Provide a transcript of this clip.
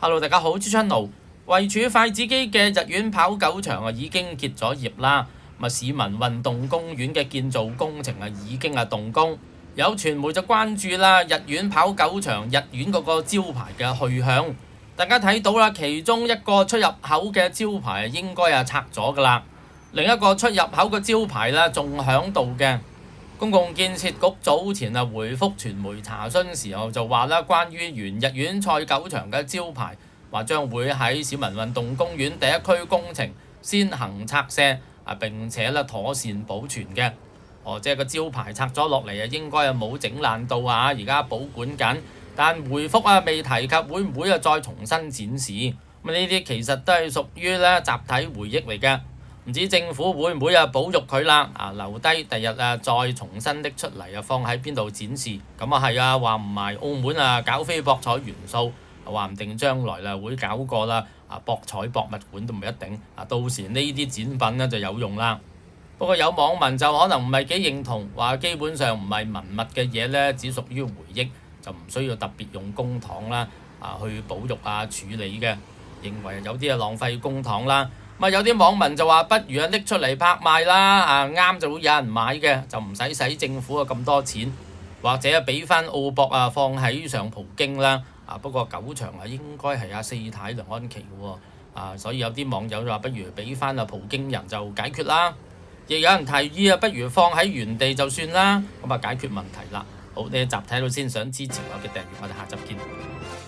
Hello，大家好，朱春豪。位處筷子基嘅逸園跑狗場已經結咗業啦。市民運動公園嘅建造工程已經動工。有傳媒就關注啦，逸園跑狗場逸園嗰個招牌嘅去向。大家睇到啦，其中一個出入口嘅招牌應該拆咗㗎啦，另一個出入口嘅招牌仲響度嘅。公共建設局早前回覆傳媒查詢時候就話啦，關於原逸園賽狗場嘅招牌，話將會喺市民運動公園第一區工程先行拆卸並且妥善保存嘅。即係個招牌拆咗落嚟應該冇整爛到而家保管緊，但回覆未提及會唔會再重新展示。呢啲其實都係屬於集體回憶嚟嘅。唔知政府會唔會保育佢啦？留低第日再重新拎出嚟放喺邊度展示？咁係話唔埋澳門搞非博彩元素，話唔定將來會搞個博彩博物館都唔一定。到時呢啲展品就有用啦。不過有網民就可能唔係幾認同，話基本上唔係文物嘅嘢只屬於回憶，就唔需要特別用公帑去保育處理嘅，認為有啲浪費公帑啦。有啲網民就話不如拎出嚟拍賣啦，啱就會有人買嘅，就唔使政府咁多錢，或者俾翻澳博放喺上葡京啦。不過狗場應該係四太梁安琪喎，所以有啲網友就話不如俾翻葡京人就解決啦。亦有人提議不如放喺原地就算啦，咁解決問題啦。好，呢一集睇到先，想支持我嘅訂閱，我哋下集見。